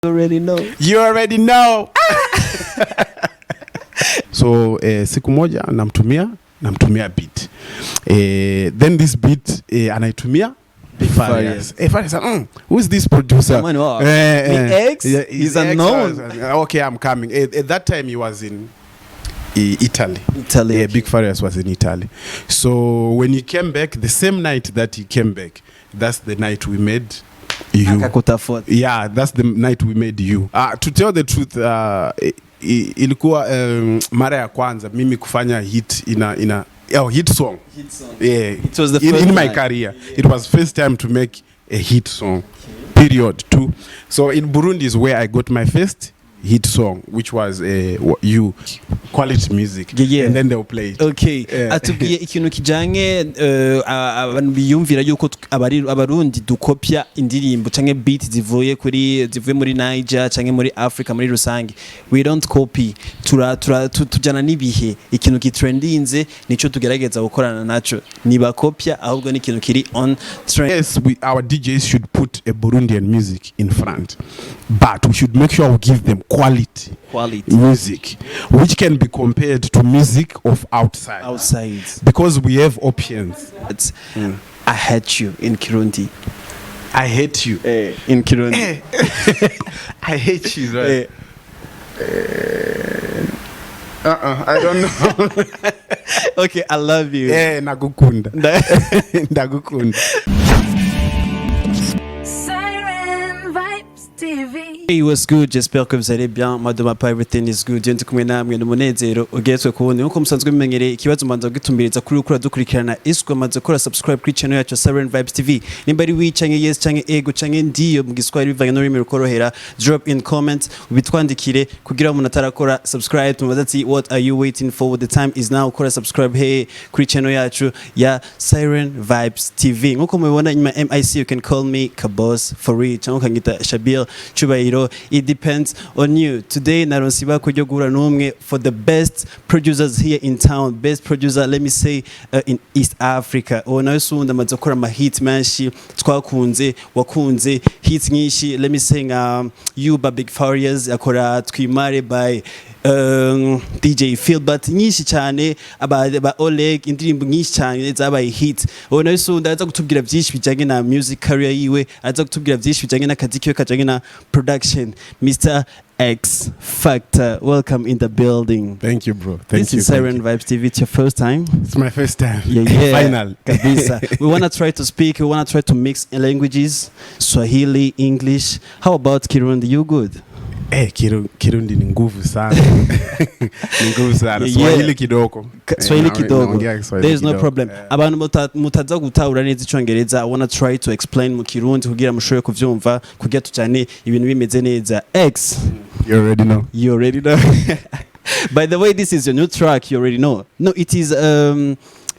You already know. You already know. So siku moja namtumia beat. Then this beat anaitumia Farias. Who is this producer? X? He's unknown. Okay, I'm coming. At that time he was in Italy. Yeah, Big Farias was in Italy. So when he came back, the same night that he came back, that's the night we made you. Yeah, that's the night we made you. To tell the truth, ilikuwa mara ya kwanza mimi kufanya hit hit song. Yeah, it was the first in my career. Yeah. It was first time to make a hit song. Okay. Period. Too. So in Burundi is where I got my first hit song, which was you quality music. Yeah. And then they'll play it. Okay. Atubwiye ikintu kijanye abantu biyumvira yuko abarundi dukopya indirimbo canke beat zivuye muri Niger canke muri Africa muri rusange. We don't copy. Tujana nibihe ikintu kitrendinze nico tugerageza gukorana naco. Niba kopya ahubwo ni ikintu kiri on trend. Yes, our DJs should put a Burundian music in front. But we should make sure we give them quality music, which can be compared to music of outside. Because we have options. I hate you in Kirundi. I hate you in Kirundi. I hate you, right? I don't know. Okay, I love you. Nagukunda. Nagukunda. Hey, what's good? J'espère que vous allez bien. Moi de ma part, everything is good. Ndi kumwe namwe n'umunezero ugezwe kubundi nkuko musanzwe bimenyereye ikibazo manza gutumbiriza kuri ukura dukurikirana iswe manza kora subscribe kuri channel yacu Siren Vibes TV. Nimba ari wi canke yes canke ego canke ndiyo mu giswahili bivanye no rimero korohera, drop in comment ubitwandikire kugira umuntu atarakora subscribe tumubaza ati what are you waiting for? The time is now. Kora subscribe hey kuri channel yacu ya Siren Vibes TV. Nkuko mubibona inyuma MIC, you can call me Kabos for real canke ukangita Shabil Chubairo. It depends on you. Today naronsiba kujya gura numwe for the best producers here in town. Best producer, let me say, in East Africa. Nawe sunda mazokora ma hit manshi twakunze wakunze hits nyinshi. Let me sing you by Big Farias akora twimare by DJ Philbert nyinshi cyane aba Oleg indirimbo nyinshi cyane zabaye hit. Nawe sunda aza kutubwira byinshi bijanye na music career yiwe, aza kutubwira byinshi bijanye na kazi kiwe kajanye na production. Mr. X-Fecta, welcome in the building. Thank you, bro. This is Siren Vibes TV. It's your first time? It's my first time. Yeah. Final. We want to try to speak. We want to try to mix languages. Swahili, English. How about Kirundi? You good? Kirundi ni nguvu sana. Nguvu sana. Swahili kidogo. Swahili kidogo. There is no problem. Abantu mutaza gutahura neza icyongereza. I want to try to explain mu Kirundi kugira mushobore kuvyumva kugira tujane ibintu bimeze neza. X. You already know. You already know. By the way, this is your new track. You already know. No, it is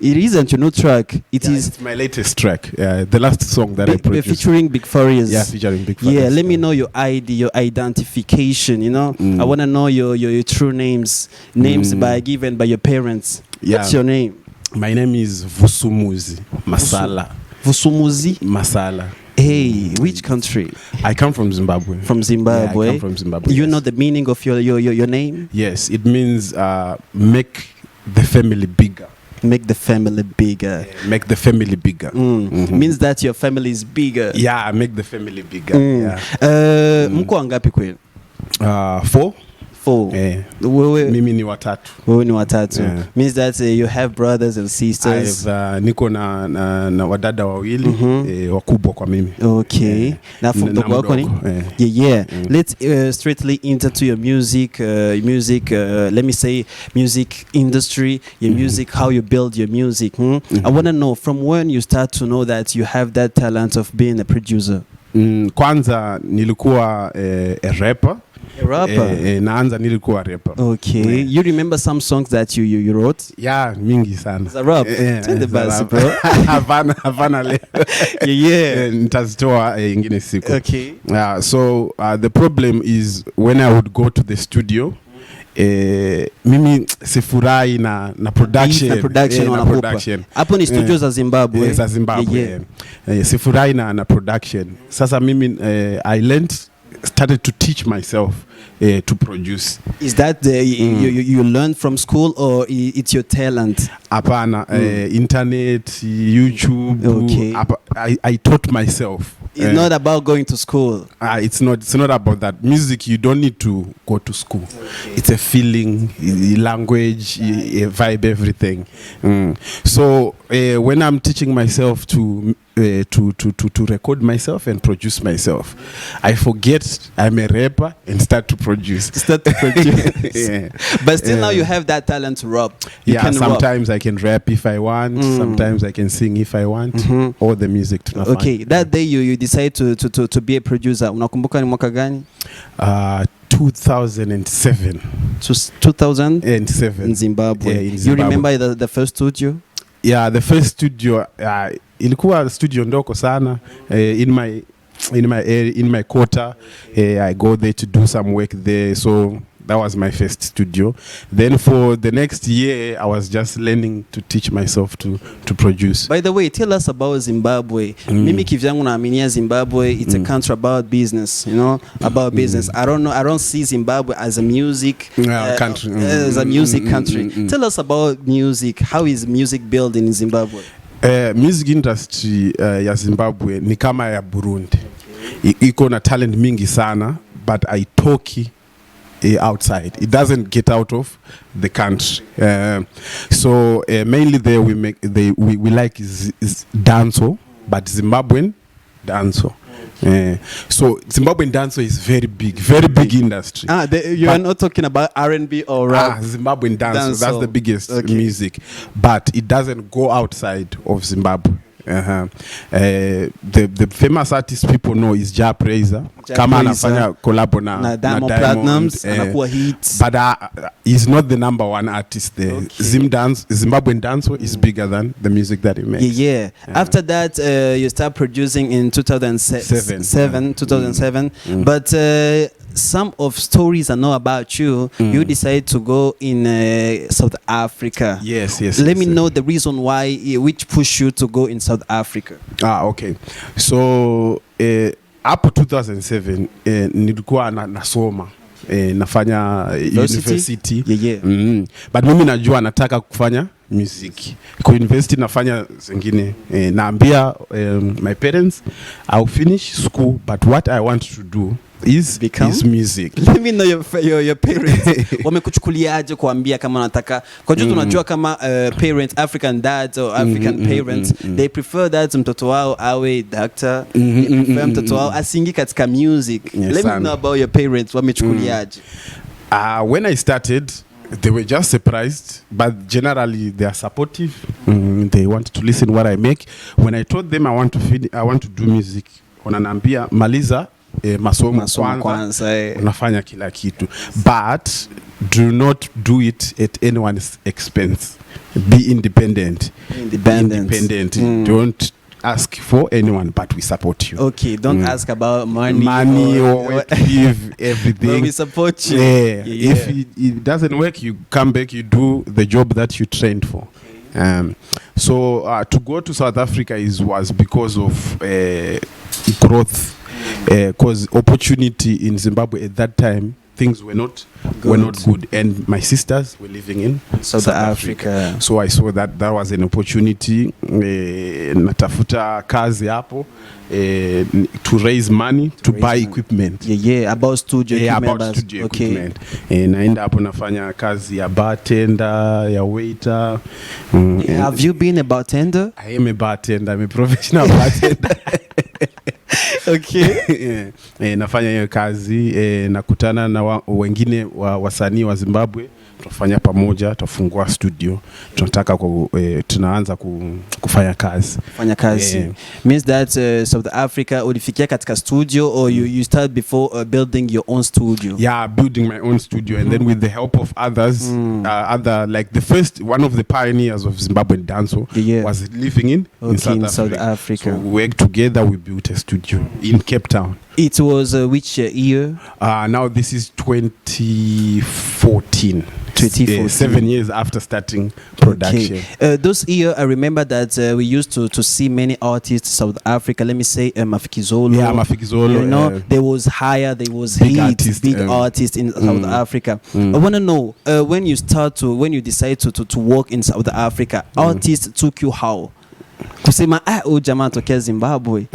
it isn't your new track. It's my latest track. The last song that I produced. Featuring Big Farias. Yeah, featuring Big Farias. Yeah, let me know your ID, your identification, you know. I want to know your true names given by your parents. Yeah. What's your name? My name is Vusumuzi Masala. Vusumuzi Masala. Hey, which country? I come from Zimbabwe. From Zimbabwe? Yeah, I come from Zimbabwe. You know the meaning of your name? Yes, it means make the family bigger. Make the family bigger. Make the family bigger. Means that your family is bigger. Yeah, make the family bigger. Yeah. Mko wangapi kweli? 4. Mimi ni watatu. Wewe ni watatu. Yeah. Means that you have brothers and sisters. Niko na wadada wawili wakubwa kwa mimi. Okay. Na mdogo wako ni? Yeah. Let's straightly into your music let me say music industry, your music, how you build your music. I want to know from when you start to know that you have that talent of being a producer. Kwanza nilikuwa a rapper. A rapper? Naanza nilikuwa rapper. Okay. You remember some songs that you wrote? Yeah, mingi sana. As a rap? Tell the best, bro. Havana leo. Yeah. Nitazitoa ingine siku. Okay. So the problem is when I would go to the studio, mimi sifurahi na production. Hapo ni studio za Zimbabwe. Za Zimbabwe. Sifurahi na production. Sasa mimi I learned started to teach myself to produce. Is that you learned from school, or it's your talent? Apana, internet, YouTube. Okay. I taught myself. It's not about going to school. It's not about that. Music, you don't need to go to school. Okay. It's a feeling, language, a vibe, everything. So when I'm teaching myself to record myself and produce myself, I forget I'm a rapper and start to produce. Yeah. But still now you have that talent to rap. You can sometimes rap. I can rap if I want. Sometimes I can sing if I want. All the music to okay, that day you decide to be a producer. Unakumbuka ni mwaka gani? 2007. 2007 in Zimbabwe. Yeah, in Zimbabwe. You remember the first studio? Yeah, the first studio ilikuwa studio ndoko sana in my quarter. I go there to do some work there, so that was my first studio. Then for the next year I was just learning to teach myself to produce. By the way, tell us about Zimbabwe. Mimi kivyangu naaminia Zimbabwe, it's a country about business, you know, about business. I don't see Zimbabwe as a music country. As a music country. Tell us about music. How is music built in Zimbabwe? Music industry ya Zimbabwe ni kama ya Burundi. Iko na talent mingi sana, but haitoki outside. It doesn't get out of the country. So mainly there we like is dancehall, but Zimbabwean dancehall. So Zimbabwean dancehall is very big industry. You are not talking about R&B or rap. Zimbabwean dancehall, that's the biggest music, but it doesn't go outside of Zimbabwe. The famous artist people know is Ja Praiser. Kama anafanya collab na Diamond Platnumz, anakuwa hits. But he's not the number one artist there. Zimbabwean dancehall is bigger than the music that he makes. Yeah. After that, you start producing in 2007. But some of stories I know about you. You decide to go in South Africa. Yes. Let me know the reason why, which pushed you to go in South Africa. Okay. So hapo 2007 nilikuwa nasoma nafanya university. But mimi najua nataka kufanya music. Kwa university nafanya zingine naambia my parents I'll finish school, but what I want to do is music. Let me know your parents. Wamekuchukuliaje kuambia kama nataka, kwa juu tunajua kama parents, African dads or African parents, they prefer that mtoto wao awe doctor, they prefer mtoto wao asingi katika music. Let me know about your parents. Wamechukuliaje? When I started, they were just surprised, but generally they are supportive. They want to listen what I make. When I told them I want to do music, wananiambia maliza masomo kwanza, unafanya kila kitu, but do not do it at anyone's expense. Be independent. Don't ask for anyone, but we support you. Okay, don't ask about money or where to live, everything. But we support you. If it doesn't work, you come back, you do the job that you trained for. So to go to South Africa was because of growth, because opportunity in Zimbabwe at that time, things were not good, and my sisters were living in South Africa. So I saw that was an opportunity. Natafuta kazi hapo to raise money to buy equipment. About studio equipment. Naenda hapo nafanya kazi ya bartender, ya waiter. Have you been a bartender? I am a bartender. I'm a professional bartender. Okay. Nafanya hiyo kazi, nakutana na wengine wasanii wa Zimbabwe, tunafanya pamoja, tufungua studio, tunataka tunaanza kufanya kazi. Means that South Africa ulifikia katika studio, or you start before building your own studio? Yeah, building my own studio, and then with the help of others, like the first one of the pioneers of Zimbabwean dancehall was living in South Africa. So we worked together, we built a studio in Cape Town. It was which year? Now this is 2014. 2014. 7 years after starting production. Okay. Those years, I remember that we used to see many artists South Africa. Let me say Mafikizolo. Yeah, Mafikizolo. You know, there was higher, there was big artists in South Africa. I want to know when you decide to work in South Africa, artists took you how? Kusema jamaa tokea Zimbabwe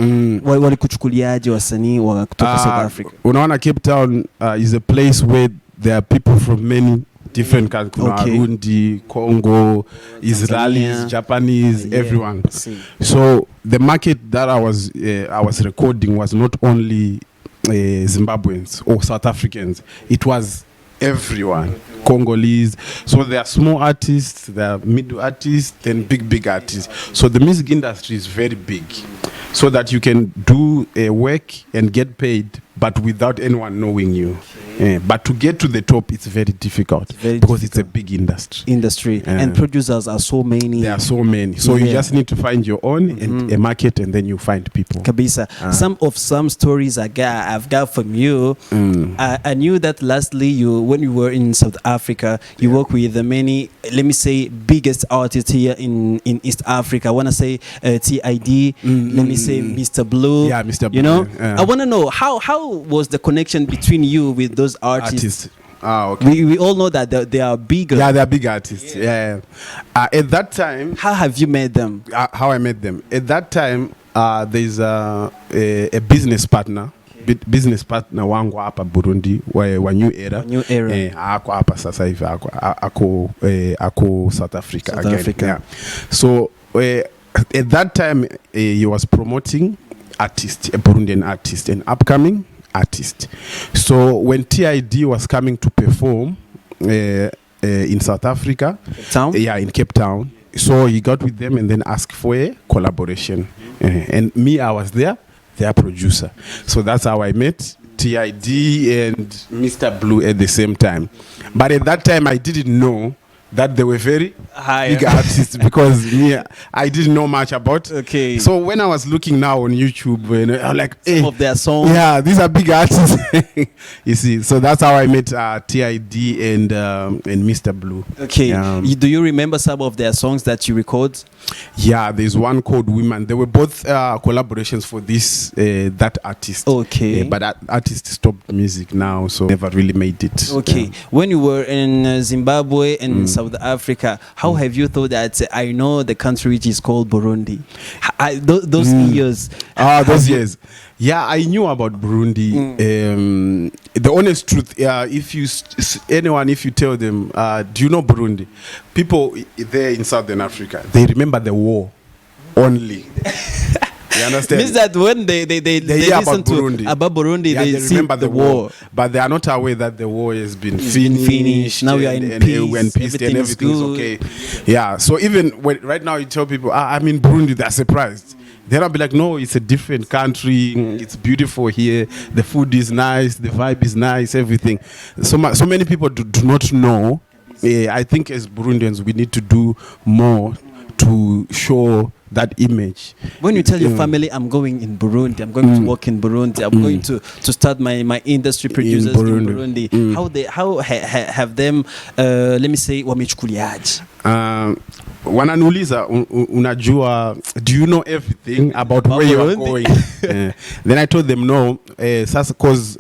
walikuchukuliaje wasanii wa kutoka South Africa? Unaona Cape Town is a place where there are people from many different countries, Burundi, Congo, Israelis, Japanese, everyone. So the market that I was recording was not only Zimbabweans or South Africans, it was everyone, Congolese. So there are small artists, there are middle artists, then big artists. So the music industry is very big, so that you can do a work and get paid, but without anyone knowing you. But to get to the top, it's very difficult because it's a big industry. And producers are so many. There are so many. So you just need to find your own and a market, and then you find people. Kabisa. Some stories I've got from you. I knew that lastly, when you were in South Africa, you work with the many, let me say, biggest artists here in East Africa. I want to say TID, let me say Mr. Blue. Yeah, Mr. Blue. You know, I want to know how was the connection between you with those artists? Okay. We all know that they are bigger. Yeah, they are big artists. Yeah. At that time, how have you met them? How I met them? At that time, there's a business partner. Business partner wangu hapa Burundi wa New Era. Ako hapa sasa hivi ako South Africa again. Yeah. So at that time he was promoting artist, a Burundian artist, an upcoming artist. So when TID was coming to perform in South Africa, in Cape Town, so he got with them and then asked for a collaboration. And me, I was their producer. So that's how I met TID and Mr. Blue at the same time. But at that time, I didn't know that they were very big artists because I didn't know much about. Okay. So when I was looking now on YouTube, I was like, hey, some of their songs. Yeah, these are big artists. You see, so that's how I met TID and Mr. Blue. Okay. Do you remember some of their songs that you record? Yeah, there's one called Women. They were both collaborations for that artist. Okay. But that artist stopped music now, so never really made it. Okay. When you were in Zimbabwe and South Africa, how have you thought that I know the country which is called Burundi? Those years. Those years. Yeah, I knew about Burundi. The honest truth, if you tell them, do you know Burundi? People there in Southern Africa, they remember the war only. You understand? Means that when they listen about Burundi, they remember the war, but they are not aware that the war has been finished. Now we are in peace. We're in peace and everything is okay. Yeah. So even right now, you tell people, I'm in Burundi, they're surprised. Then I'll be like, no, it's a different country. It's beautiful here. The food is nice. The vibe is nice. Everything. So many people do not know. I think as Burundians, we need to do more to show that image. When you tell your family, I'm going in Burundi, I'm going to work in Burundi, I'm going to start my industry producers in Burundi. How have them, let me say, wamechukuliaje? Wananiuliza, unajua, do you know everything about where you are going? Then I told them no, because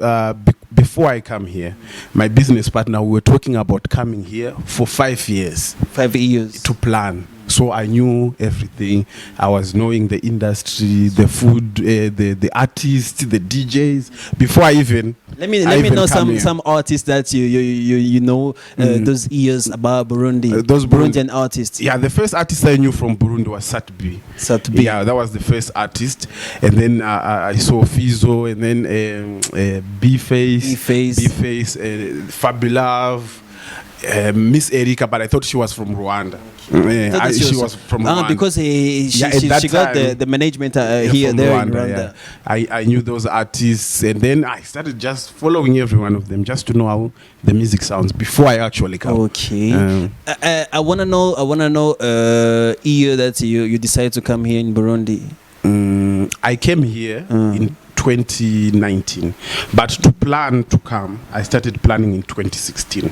before I come here, my business partner, we were talking about coming here for 5 years. 5 years. To plan. So I knew everything. I was knowing the industry, the food, the artists, the DJs. Before I even let me know some artists that you know those years about Burundi. Those Burundian artists. Yeah, the first artist I knew from Burundi was Satbi. Yeah, that was the first artist, and then I saw Fizzo, and then B-Face, Fabulove. Miss Erika, but I thought she was from Rwanda. She was from Rwanda. Because she got the management here, there Rwanda, in Rwanda. Yeah. I knew those artists, and then I started just following every one of them just to know how the music sounds before I actually come. Okay. I wanna know year that you decided to come here in Burundi. I came here in 2019. But to plan to come, I started planning in 2016.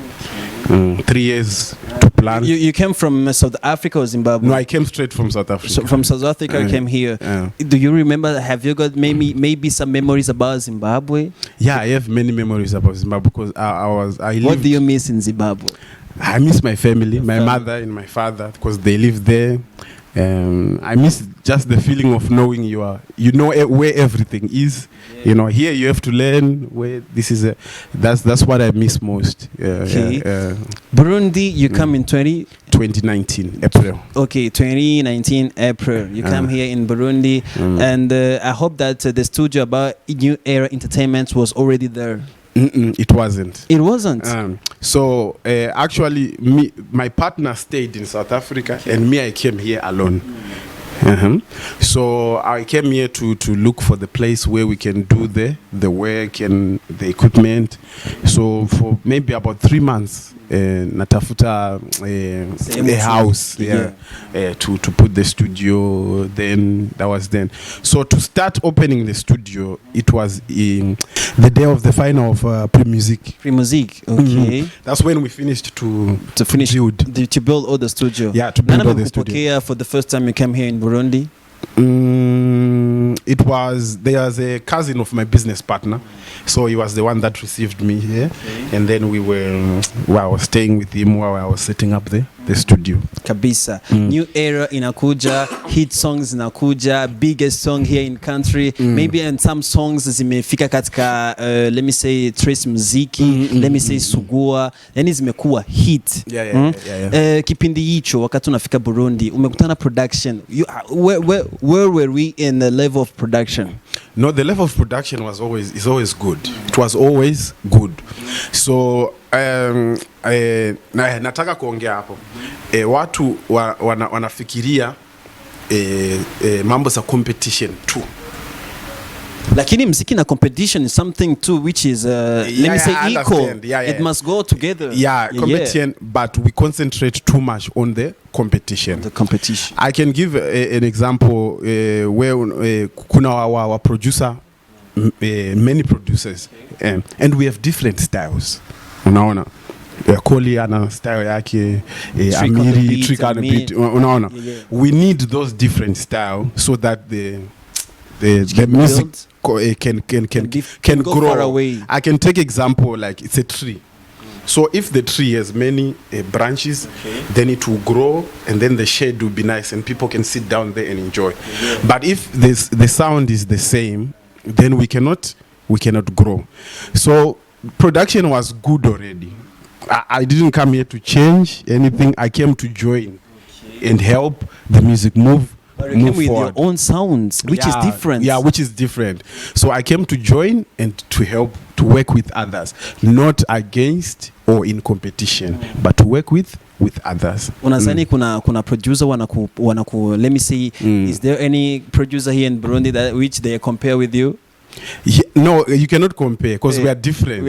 3 years to plan. You came from South Africa or Zimbabwe? No, I came straight from South Africa. So from South Africa, you came here. Do you remember? Have you got maybe some memories about Zimbabwe? Yeah, I have many memories about Zimbabwe because I lived. What do you miss in Zimbabwe? I miss my family, my mother and my father, because they live there. I miss just the feeling of knowing you know where everything is. You know, here you have to learn where this is. That's what I miss most. Burundi, you come in 2019 April. Okay, 2019 April. You come here in Burundi, and I hope that the studio about New Era Entertainment was already there. It wasn't. It wasn't. So actually, my partner stayed in South Africa, and I came here alone. So I came here to look for the place where we can do the work and the equipment. So for maybe about 3 months, natafuta a house to put the studio. Then that was then. So to start opening the studio, it was in the day of the final of Pre-Music. Pre-Music, okay. That's when we finished to build all the studio. Yeah, to build all the studio. For the first time you came here in Burundi? There's a cousin of my business partner, so he was the one that received me here, and then I was staying with him while I was setting up the studio. Kabisa. New Era inakuja, hit songs inakuja, biggest song here in country, maybe, and some songs zimefika katika let me say Trace Muziki, let me say Sugua, yani zimekuwa hit. Kipindi hicho wakati unafika Burundi umekutana production, where were we in the level of production? No, the level of production is always good. It was always good. So nataka kuongea hapo. Watu wanafikiria mambo za competition too. Lakini mziki na competition is something too which is let me say equal. It must go together. Competition, but we concentrate too much on the competition. I can give an example where kuna wa producer, many producers, and we have different styles. Unaona, Koli ana style yake, Amiri trick on the beat. Unaona, we need those different style so that the music can grow far away. I can take example like it's a tree. So if the tree has many branches, then it will grow, and then the shade will be nice, and people can sit down there and enjoy. But if the sound is the same, then we cannot grow. So production was good already. I didn't come here to change anything. I came to join and help the music move. But you came with your own sounds, which is different. Yeah, which is different. So I came to join and to help, to work with others, not against or in competition, but to work with others. Unazani kuna producer wanaku let me say, is there any producer here in Burundi that which they compare with you? No, you cannot compare because we are different.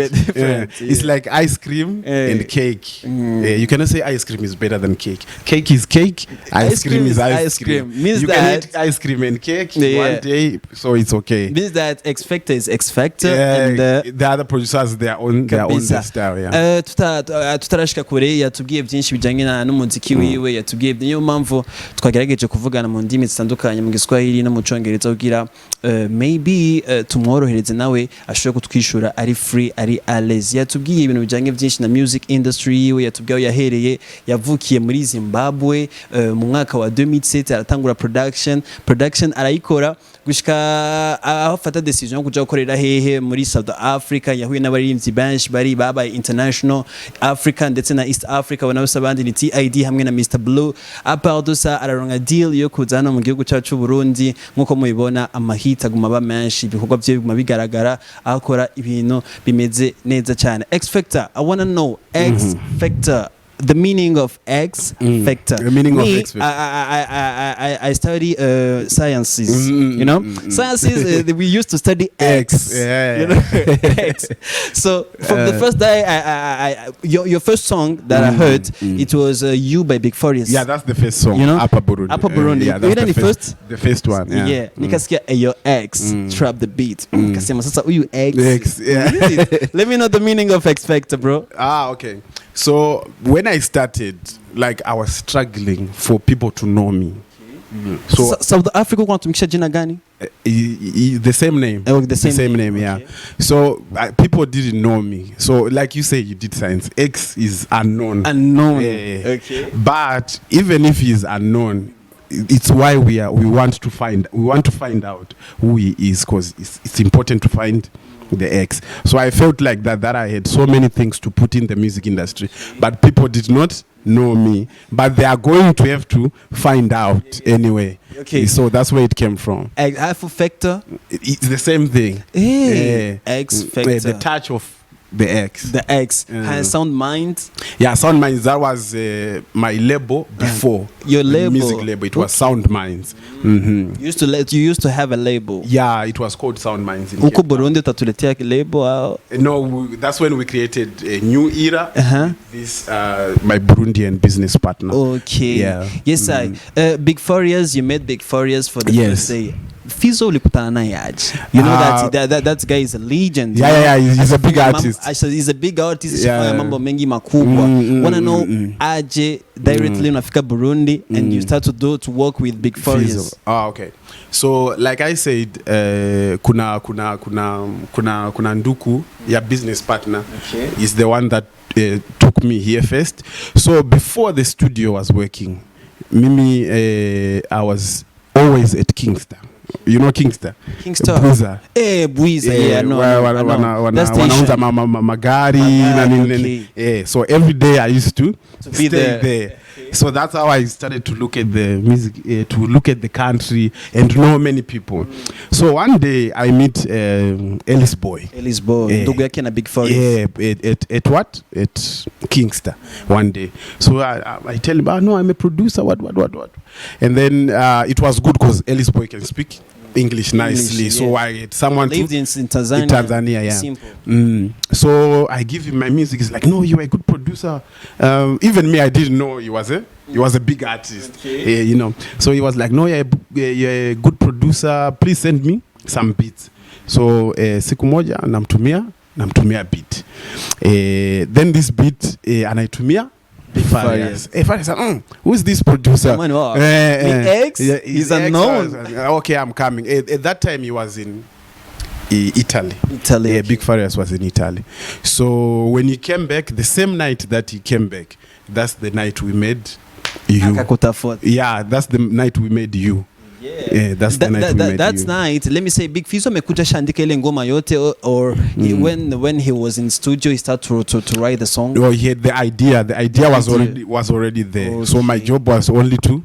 It's like ice cream and cake. You cannot say ice cream is better than cake. Cake is cake. Ice cream is ice cream. Means you can eat ice cream and cake one day, so it's okay. Means that X-Fecta is X-Fecta, and the other producers their own style. Tutarashika kure yatubwiye byinshi bijanye n'umuziki wiwe, yatubwiye niyo mpamvu twagerageje kuvugana mu ndimi zitandukanye mu Giswahili no mu Congereza kugira maybe tumworohereze nawe ashobora kutwishura ari free, ari alaise. Yatubwiye ibintu bijanye byinshi na music industry yiwe, yatubwiye yahereye, yavukiye muri Zimbabwe mu mwaka wa 2007 aratangura production arayikora gushika afata decision yo kuja gukorera hehe muri South Africa. Yahuye n'abaririmbyi benshi babaye international Africa ndetse na East Africa, banabasa bandi ni TID hamwe na Mr Blue. Apardosa araronga deal yo kuzana mu gihugu cyacu Burundi, nkuko mubibona amahita guma ba menshi, ibikorwa bye biguma bigaragara, akora ibintu bimeze neza cyane. X-Fecta, I want to know, X-Fecta, the meaning of X-Fecta. The meaning of X-Fecta. I study sciences. You know, sciences. We used to study X. You know? X. So from the first day, your first song that I heard, it was "You" by Big Farious. Yeah, that's the first song. You know, Upper Burundi. Upper Burundi. Yeah, that's the first one. Yeah. Nikasikia your X trap the beat. Nikasema sasa huyu X. Yeah. Let me know the meaning of X-Fecta, bro. Okay. So when I started, like I was struggling for people to know me. So South Africa wanatumikisha jina gani? The same name. The same name, yeah. Okay. So people didn't know me. So like you say, you did science. X is unknown. Okay. But even if he's unknown, it's why we want to find out who he is, because it's important to find the X. So I felt like that I had so many things to put in the music industry, but people did not know me, but they are going to have to find out anyway. Okay. So that's where it came from. X-Fecta? It's the same thing. Hey. X-Fecta. The touch of the X. The X. Sound Mind? Yeah, Sound Minds. That was my label before. Your label? Music label. It was Sound Minds. You used to have a label? Yeah, it was called Sound Minds. Huko Burundi utatuletea label? No, that's when we created a new era. This my Burundian business partner. Okay. Yeah. Yes, Big Farious. You met Big Farious for the first day. Fizzo ulikutana naye aje? You know that guy is a legend. Yeah, he's a big artist. He's a big artist. Shafanya mambo mengi makubwa. Wanna know aje directly unafika Burundi and you start to work with Big Farious. Okay. So like I said, kuna nduku ya business partner is the one that took me here first. So before the studio was working, Mimi I was always at Kingston. You know Kingston? Buja. Buja. Yeah, no. Wanauza magari na nini. So every day I used to stay there. So that's how I started to look at the music, to look at the country and to know many people. So one day I meet Ellis Boy. Ndugu yake na Big Farious. Yeah, at what? At Kingston one day. So I tell him, no, I'm a producer, what. And then it was good because Ellis Boy can speak English nicely. So I had someone lived in Tanzania, yeah. Simple. So I give him my music. He's like, no, you're a good producer. Even me, I didn't know he was a big artist. Okay. You know. So he was like, no, you're a good producer. Please send me some beats. So siku moja namtumia beat. Then this beat anaitumia Farious. Who is this producer? X? He's unknown. Okay, I'm coming. At that time, he was in Italy. Yeah, Big Farious was in Italy. So when he came back, the same night that he came back, that's the night we made You. Yeah, that's the night we made You. Yeah, that's the night we made That's You. night. Let me say, Big Fizzo amekuja shandika ile ngoma yote, or when he was in studio, he started to write the song. Oh, he had the idea. The idea was already there. Okay. So my job was only to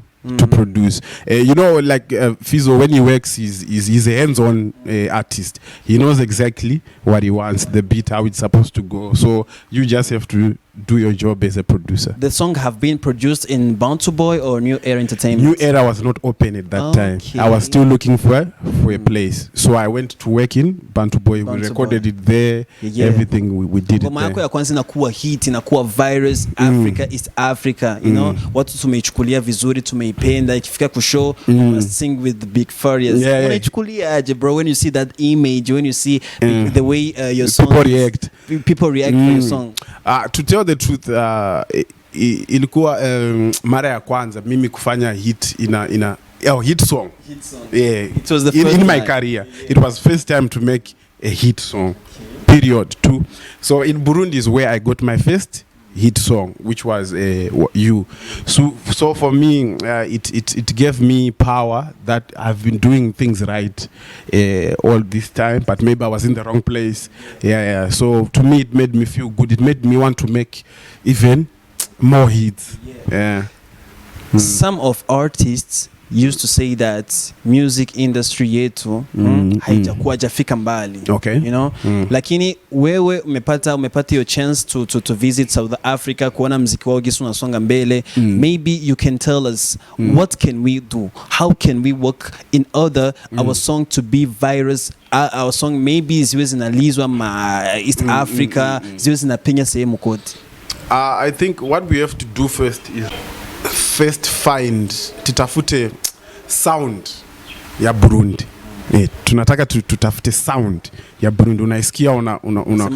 produce. You know, like Fizzo, when he works, he's a hands-on artist. He knows exactly what he wants, the beat, how it's supposed to go. So you just have to do your job as a producer. The song have been produced in Bantu Boy or New Era Entertainment? New Era was not open at that time. I was still looking for a place. So I went to work in Bantu Boy. We recorded it there. Yeah. Everything we did it there. Yako ya kwanza inakuwa hit, inakuwa virus. Africa is Africa. You know, watu tumeichukulia vizuri, tumeipenda. Ikifika kushow, sing with the Big Farious. Unaichukulia aje, bro, when you see that image, when you see the way your song people react to your song? To tell the truth, ilikuwa mara ya kwanza mimi kufanya hit hit song. Yeah, it was the first in my career. It was first time to make a hit song. Period. Too. So in Burundi is where I got my first hit song, which was You. So for me, it gave me power that I've been doing things right all this time, but maybe I was in the wrong place. Yeah. So to me, it made me feel good. It made me want to make even more hits. Yeah. Some of artists used to say that music industry yetu haijakuwa jafika mbali. Okay. You know? Lakini wewe umepata your chance to visit South Africa, kuona mziki wao gisi unasonga mbele. Maybe you can tell us what can we do? How can we work in order our song to be virus? Our song maybe ziwe zinalizwa East Africa, ziwe zinapenya sehemu kote. I think what we have to do first is find tutafute sound ya Burundi. Tunataka tutafute sound ya Burundi. Unaisikia una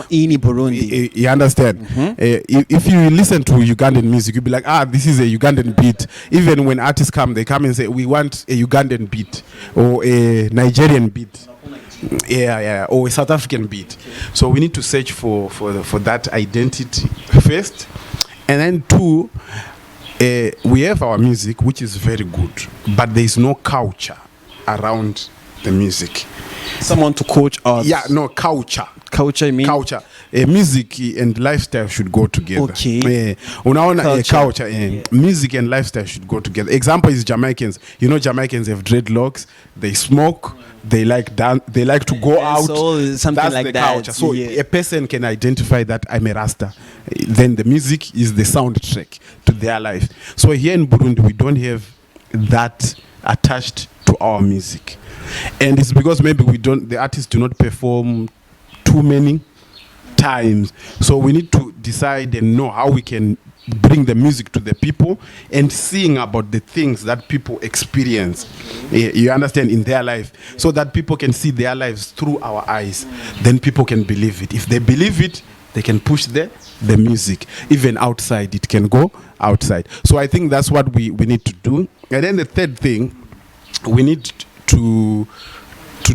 ini Burundi. You understand? If you listen to Ugandan music, you'll be like, this is a Ugandan beat. Even when artists come, they come and say, we want a Ugandan beat or a Nigerian beat. Yeah, or a South African beat. So we need to search for that identity first, and then two, we have our music, which is very good, but there is no culture around the music. Someone to coach us. Yeah, no culture. Culture, I mean? Culture. Music and lifestyle should go together. Okay. Culture. Music and lifestyle should go together. Example is Jamaicans. You know, Jamaicans have dreadlocks. They smoke. They like dance. They like to go out. Something That's like the that. Culture. So a person can identify that I'm a Rasta. Then the music is the soundtrack to their life. So here in Burundi, we don't have that attached to our music, and it's because maybe the artists do not perform too many times. So we need to decide and know how we can bring the music to the people and sing about the things that people experience, you understand, in their life, so that people can see their lives through our eyes. Then people can believe it. If they believe it, they can push the music. Even outside, it can go outside. So I think that's what we need to do. And then the third thing, we need to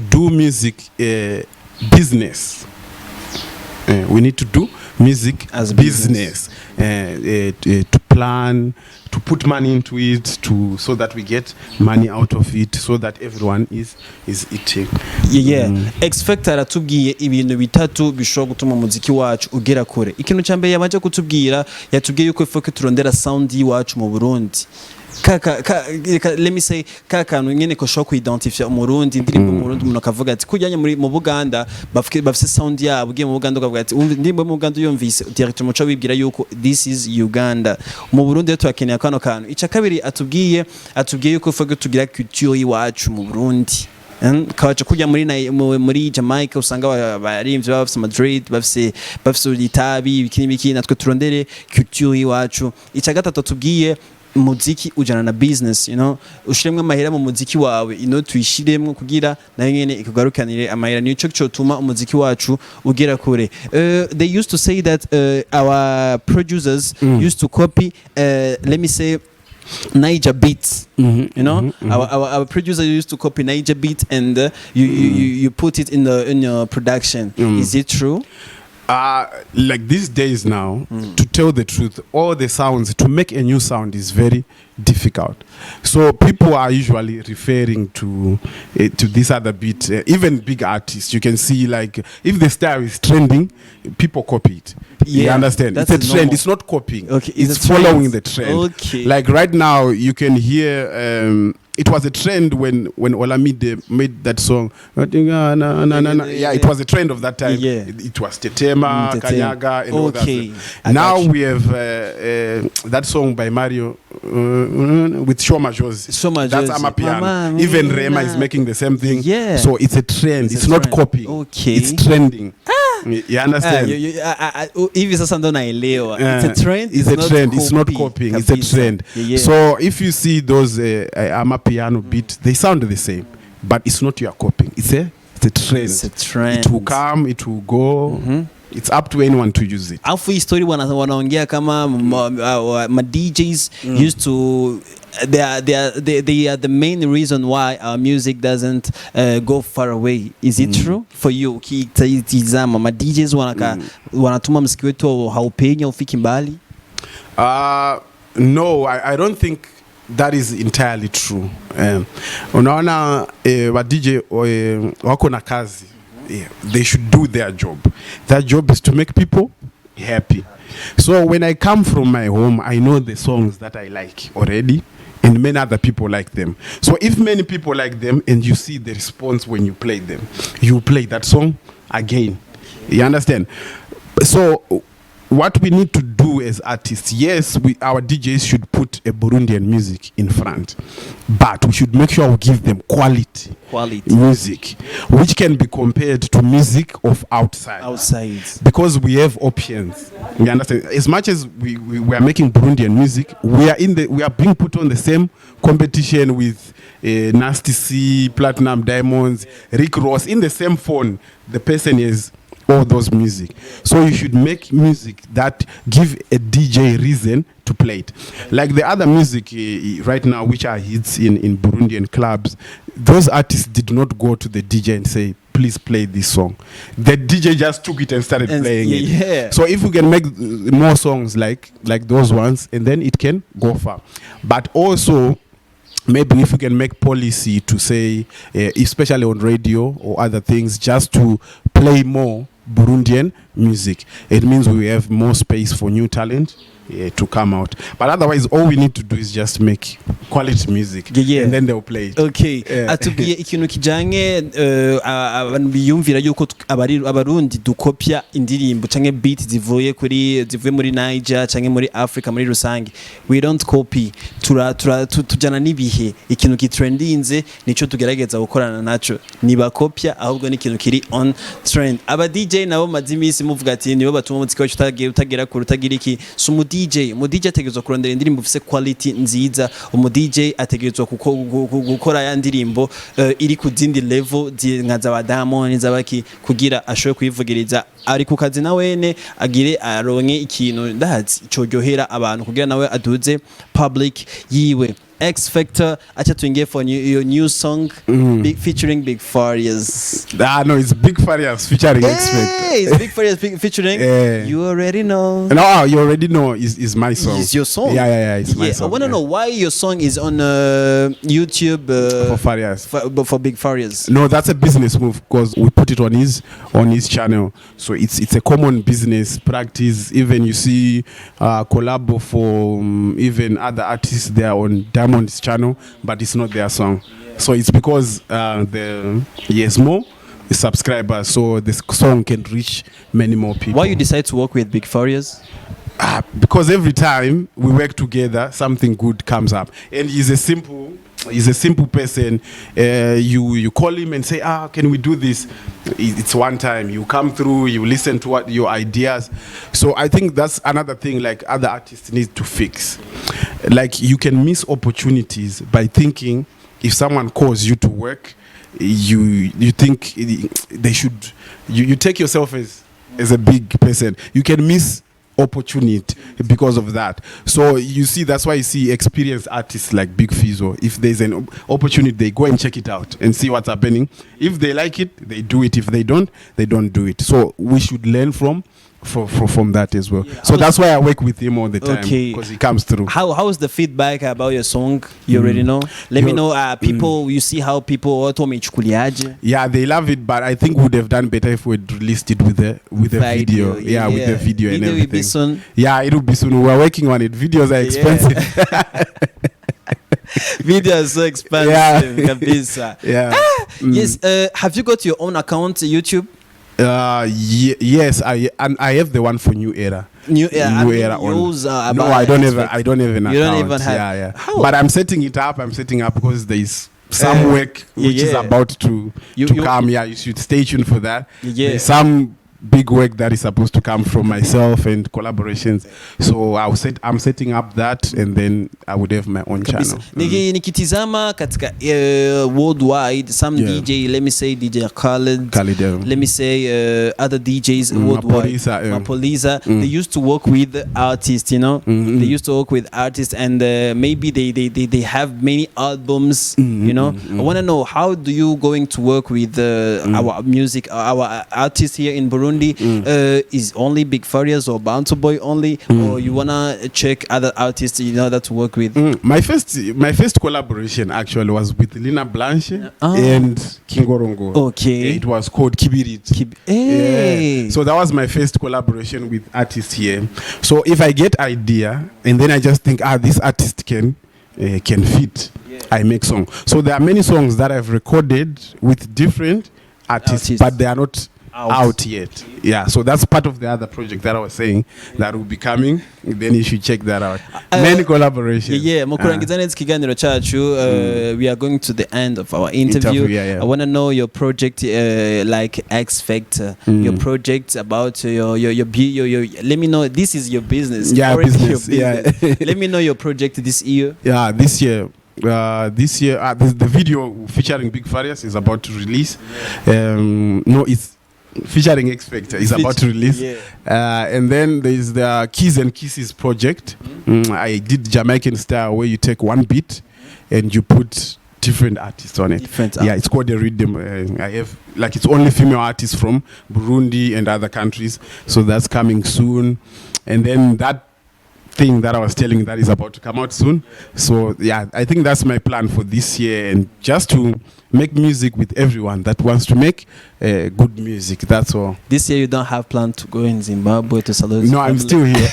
do music business. We need to do music as business. To plan, to put money into it, so that we get money out of it, so that everyone is eating. X-Fecta aratubwiye ibintu bitatu bishobora gutuma umuziki wacu ugera kure. Ikintu cyambere yamaje kutubwira, yatubwiye yuko ifoke turondera sound yiwacu mu Burundi. Let me say kantu nyene ko shoko identify umurundi indirimbo mu Burundi, umuntu akavuga ati kujyanye mu Buganda bafise sound yabo, ugiye mu Buganda ukavuga ati indirimbo mu Buganda yumvise direct muco wibwira yuko this is Uganda. Mu Burundi twakeneye kantu ica kabiri atubwiye yuko ifoke tugira culture yiwacu mu Burundi. Kawacha kujya muri Jamaica usanga barimvye bafise Madrid bafise itabi bikini natwe turondere culture yiwacu. Ica gatatu tubwiye muziki ujana na business, you know, ushiremwe amahera mu muziki wawe, tuyishiremwe kugira nayo nyene ikugarukanire amahera. Nico cyotuma umuziki wacu ugera kure. They used to say that our producers used to copy let me say Niger beats, you know. Our producer used to copy Niger beat and you put it in your production. Is it true? Like these days now, to tell the truth, all the sounds, to make a new sound is very difficult. So people are usually referring to this other beat. Even big artists, you can see, like, if the style is trending, people copy it. You understand? It's a trend. Normal. It's not copying. Okay, it's following the trend. Okay. Like right now, you can hear. It was a trend when Olamide made that song. Yeah, it was a trend of that time. Yeah. It was Tetema, Kanyaga, and all that. Now we have that song by Mario with Shoma Josie. That's Amapiano. Even Rema is making the same thing. Yeah. So it's a trend. It's not copying. Okay. It's trending. You understand? Hivi sasa ndo naelewa. It's a trend. It's a trend. It's not copying. It's a trend. So if you see those Amapiano beats, they sound the same, but it's not your copying. It's a trend. It's a trend. It will come. It will go. It's up to anyone to use it. Afu history wanaongea kama ma DJs used to they are the main reason why our music doesn't go far away. Is it true for you? Ukitazama ma DJs wanatuma muziki wetu haupenya ufiki mbali? No, I don't think that is entirely true. Unaona wa DJ wako na kazi. Yeah, they should do their job. Their job is to make people happy. So when I come from my home, I know the songs that I like already. and many other people like them. So if many people like them and you see the response when you play them, you play that song again. You understand? So what we need to do as artists, yes, our DJs should put a Burundian music in front, but we should make sure we give them quality music, which can be compared to music of outside. Because we have options. You understand? As much as we are making Burundian music, we are being put on the same competition with Nasty C, Platinum Diamonds, Rick Ross in the same phone. The person is all those music. So you should make music that give a DJ reason to play it. Like the other music right now, which are hits in Burundian clubs, those artists did not go to the DJ and say, please play this song. The DJ just took it and started playing it. So if we can make more songs like those ones, and then it can go far. But also, maybe if we can make policy to say, especially on radio or other things, just to play more Burundian music, it means we have more space for new talent to come out. But otherwise, all we need to do is just make quality music, and then they'll play it. Okay. Atubwiye ikintu kijanye abantu biyumvira yuko abarundi dukopya indirimbo canke beat zivuye muri Niger canke muri Africa muri rusange. We don't copy. Tujana nibihe ikintu kitrendinze nico tugerageza gukorana naco. Nibakopya ahubwo ni ikintu kiri on trend. Aba DJ nabo mazimisi muvuga ati nibo batuma umuziki wacu utagera ku rutagira iki. Sumu DJ ategerezwa kurondera indirimbo ufise quality nziza. DJ ategerezwa gukora ya ndirimbo iri ku zindi level nkaza ba Diamond zabaki kugira ashobore kwivugiriza ari ku kazi na wene agire aronke ikintu ndazi cyoryohera abantu kugira nawe aduze public yiwe. X-Fecta, acha tuingie for your new song featuring Big Farias. No, it's Big Farias featuring X-Fecta. It's Big Farias featuring You Already Know. No, You Already Know is my song. It's your song? Yeah, it's my song. I want to know why your song is on YouTube for Farias. For Big Farias. No, that's a business move because we put it on his channel. So it's a common business practice. Even you see collab for even other artists there on Diamond's channel, but it's not their song. So it's because there's more subscribers, so this song can reach many more people. Why you decide to work with Big Farias? Because every time we work together, something good comes up, and he's a simple person. You call him and say, can we do this? It's one time. You come through, you listen to what your ideas. So I think that's another thing like other artists need to fix. Like you can miss opportunities by thinking if someone calls you to work, you think they should. You take yourself as a big person. You can miss opportunity because of that. So you see, that's why you see experienced artists like Big Fizzo. If there's an opportunity, they go and check it out and see what's happening. If they like it, they do it. If they don't do it. So we should learn from that as well. So that's why I work with him all the time, because he comes through. How is the feedback about your song? You already know. Let me know. People, you see how people told me chukuliaje. Yeah, they love it, but I think we would have done better if we had released it with the video. Yeah, with the video and everything. Will be soon. Yeah, it will be soon. We're working on it. Videos are expensive. Video is so expensive. Yeah. Yes. Have you got your own account YouTube? Yes, I have the one for New Era. New Era. No, I don't have an account. You don't even have. Yeah. But I'm setting it up. Because there is some work which is about to come. Yeah, you should stay tuned for that. Yeah. There's some big work that is supposed to come from myself and collaborations. So I'm setting up that, and then I would have my own channel. Nikitizama katika worldwide, some DJ, let me say DJ Khaled, let me say other DJs worldwide, Mapolisa, they used to work with artists, you know. They used to work with artists, and maybe they have many albums, you know. I want to know, how do you going to work with our music, our artists here in Burundi? Is only Big Farias or Bantu Boy only, or you wanna check other artists you know that to work with? My first collaboration actually was with Lina Blanche and Kingorongo. Okay, it was called Kibirit. Hey. So that was my first collaboration with artists here. So if I get idea and then I just think this artist can can fit, I make song. So there are many songs that I've recorded with different artists. But they are not out yet. Yeah, so that's part of the other project that I was saying that will be coming. Then you should check that out. Many collaborations. Yeah, mukurangiza neza ikiganiro cacu. We are going to the end of our interview. I want to know your project, like X-Fecta. Your project about your let me know. This is your business. Yeah, business. Yeah. Let me know your project this year. Yeah, this year. The video featuring Big Farias is about to release. No, it's featuring X-Fecta is about to release. And then there is the Keys and Kisses project. I did Jamaican style where you take one beat and you put different artists on it. It's called the rhythm. I have it's only female artists from Burundi and other countries. So that's coming soon. And then that thing that I was telling that is about to come out soon. So I think that's my plan for this year, and just to make music with everyone that wants to make good music. That's all. This year you don't have plan to go in Zimbabwe to salute? No, I'm still here.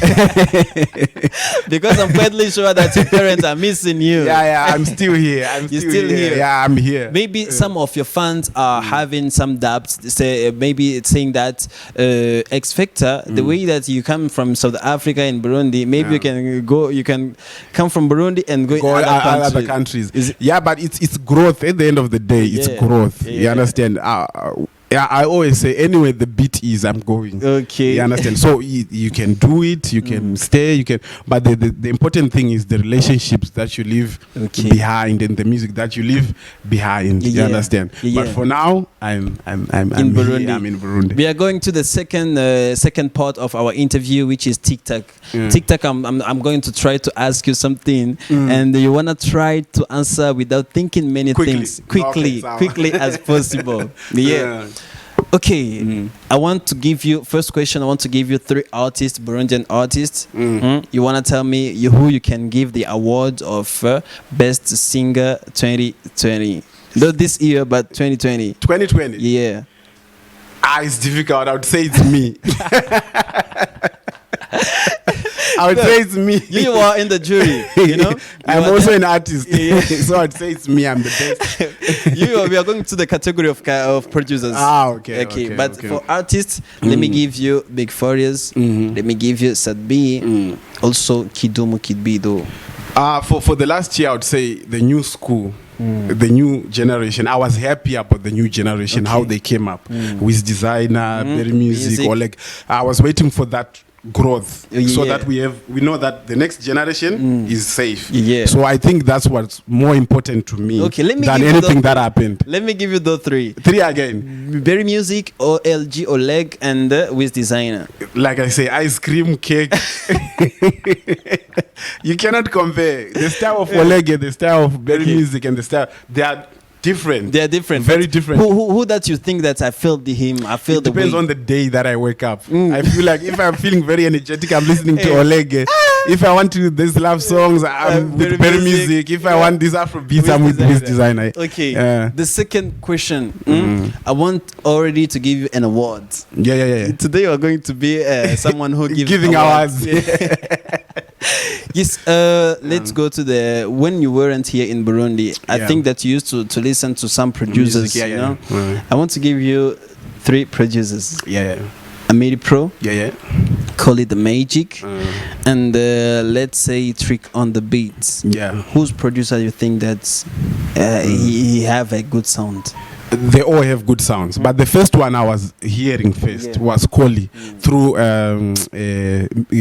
Because I'm fairly sure that your parents are missing you. Yeah, I'm still here. You're still here. Yeah, I'm here. Maybe some of your fans are having some doubts. Maybe it's saying that X-Fecta, the way that you come from South Africa and Burundi, maybe you can come from Burundi and go other countries. But it's growth at the end of the day. It's growth. You understand? I always say, anyway, the beat is, I'm going. Okay. You understand? So you can do it, you can stay, you can. But the important thing is the relationships that you leave behind and the music that you leave behind. You understand? But for now, I'm in Burundi. I'm in Burundi. We are going to the second part of our interview, which is TikTok. TikTok. I'm going to try to ask you something, and you wanna try to answer without thinking many things quickly as possible. Okay, I want to give you first question. I want to give you 3 artists, Burundian artists. You want to tell me who you can give the award of best singer 2020? Not this year, but 2020. 2020. Yeah. It's difficult. I would say it's me. I would say it's me. You are in the jury, you know. I'm also an artist, so I'd say it's me. I'm the best. We are going to the category of producers. Okay. But for artists, let me give you Big Farias. Let me give you Sadbi. Also Kidumu Kidbido. For the last year, I would say the new school. The new generation. I was happy about the new generation, how they came up with designer, very music, or I was waiting for that growth so that we know that the next generation is safe. So I think that's what's more important to me than anything that happened. Let me give you those 3 again. Berry music, or LG, or leg, and with designer. Like I say, ice cream, cake. You cannot compare the style of Oleg and the style of Berry music and the style. They are different. They are different. Very different. Who that you think that I feel him? I feel the way. Depends on the day that I wake up. I feel like if I'm feeling very energetic, I'm listening to Oleg. If I want to these love songs, I'm with Berry music. If I want this Afro beats, I'm with this designer. Okay. The second question. I want already to give you an award. Yeah. Today you are going to be someone who gives giving awards. Yes. Let's go to when you weren't here in Burundi. I think that you used to listen to some producers. Music, you know? I want to give you 3 producers. Amiri Pro. Call It The Magic. And let's say Trick on the Beats. Whose producer you think that he have a good sound? They all have good sounds, but the first one I was hearing first was Koli through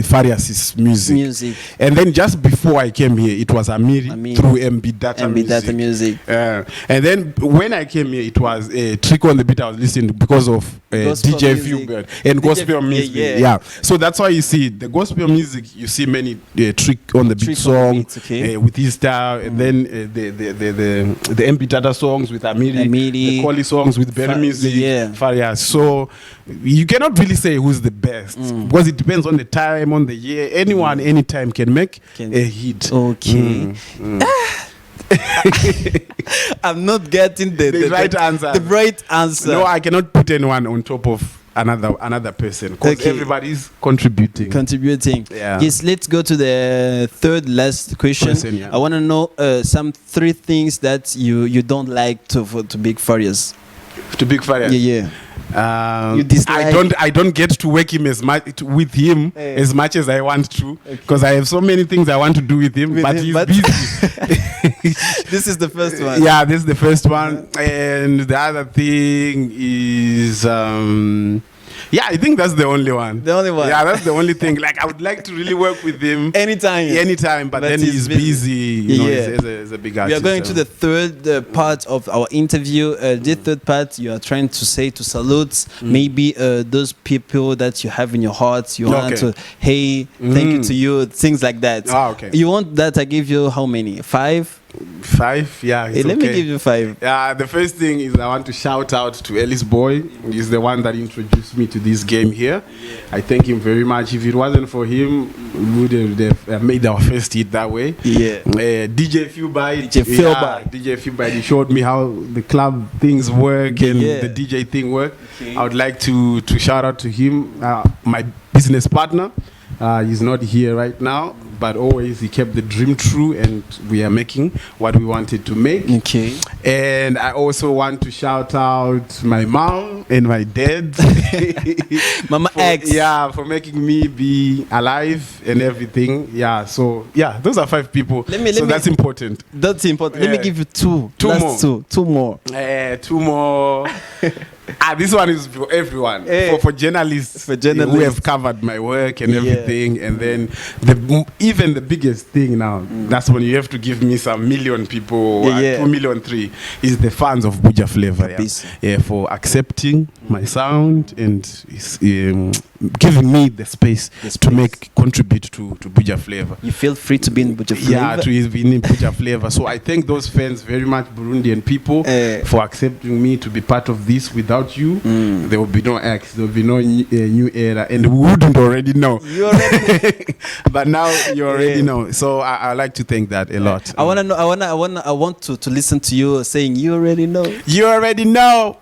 Farias's music. And then just before I came here, it was Amiri through MB Data music. And then when I came here, it was Trick on the Beat. I was listening because of DJ Fulbert and gospel music. So that's why you see the gospel music. You see many Trick on the Beat songs with his style, and then the MB Data songs with Amiri. Quality songs with Berry music, Farias. So you cannot really say who's the best because it depends on the time, on the year. Anyone, anytime can make a hit. Okay. I'm not getting the right answer. The right answer. No, I cannot put anyone on top of another person, because everybody's contributing. Yeah. Yes, let's go to the third last question. Yeah. I want to know some 3 things that you don't like to Big Farious. To Big Farious. Yeah. I don't get to work him as much as much as I want to, because I have so many things I want to do with him, but he's busy. This is the first one. Yeah, this is the first one. And the other thing is yeah, I think that's the only one. The only one. Yeah, that's the only thing. Like, I would like to really work with him anytime, but then he's busy. You know, he's a big artist. We are going to the third part of our interview. This third part, you are trying to say to salute maybe those people that you have in your heart. You want to, hey, thank you to you, things like that. Okay. You want that I give you how many? 5? 5, yeah. Let me give you 5. Yeah, the first thing is I want to shout out to Ellis Boy. He's the one that introduced me to this game here. I thank him very much. If it wasn't for him, we would have made our first hit that way. Yeah. DJ Fubai, he showed me how the club things work and the DJ thing work. I would like to shout out to him, my business partner. He's not here right now, but always he kept the dream true, and we are making what we wanted to make. Okay. And I also want to shout out my mom and my dad. Mama X. Yeah, for making me be alive and everything. Yeah, so yeah, those are 5 people. That's important. That's important. Let me give you 2. Two more. 2 more. This one is for everyone, for journalists, who have covered my work and everything. And then even the biggest thing now, that's when you have to give me some million people, 2 million 3, is the fans of Buja Flavor, for accepting my sound and giving me the space to contribute to Buja Flavor. You feel free to be in Buja Flavor? Yeah, to be in Buja Flavor. So I thank those fans very much, Burundian people, for accepting me to be part of this. Without you, there will be no X, there will be no new era, and we wouldn't already know. You already but now you already know. So I like to thank that a lot. I want to know. I want to listen to you saying, "You already know." You already know.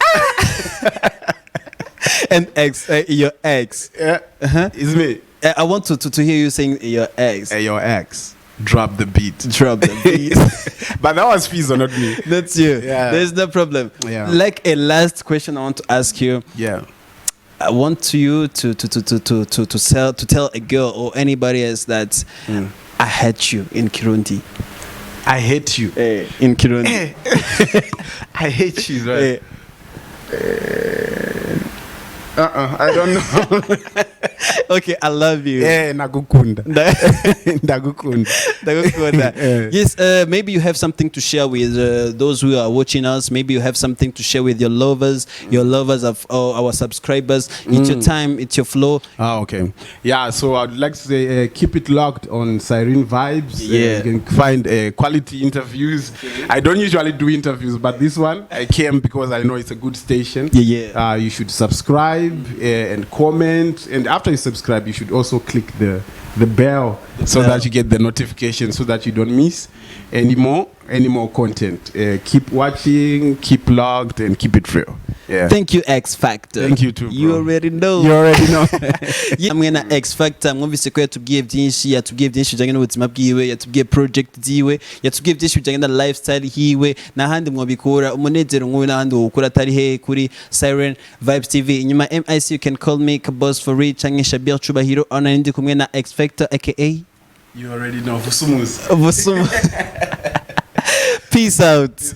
And X, your ex. It's me. I want to hear you saying your ex. Your ex. Drop the beat. But that was Fizzo, not me. That's you. Yeah. There's no problem. Yeah. Like a last question I want to ask you. Yeah. I want you to tell a girl or anybody else that I hate you in Kirundi. I hate you. In Kirundi. I hate you, right? I don't know. Okay, I love you. Nagukunda. Yes, maybe you have something to share with those who are watching us. Maybe you have something to share with your lovers of our subscribers. It's your time, it's your flow. Okay. Yeah, so I'd like to say keep it locked on Siren Vibes. Yeah. You can find quality interviews. I don't usually do interviews, but this one I came because I know it's a good station. Yeah. You should subscribe and comment, and after you subscribe you should also click the bell so that you get the notification, so that you don't miss any more content. Keep watching, keep logged, and keep it real. Yeah. Thank you, X-Fecta. Thank you too, bro. You already know. Hamwe na X-Fecta mwumvise ko yatubwiye byinshi bijyanye n'ubuzima bwiwe, yatubwiye project ziwe, yatubwiye byinshi bijyanye na lifestyle hiwe, n'ahandi mwabikura umunezero nk'uyu n'ahandi wukura atari he kuri Siren Vibes TV. Inyuma MIC you can call me Kabos for Rich canke Shabir Chubahiro, ona ndi kumwe na X-Fecta aka you already know Vusumus. Peace out.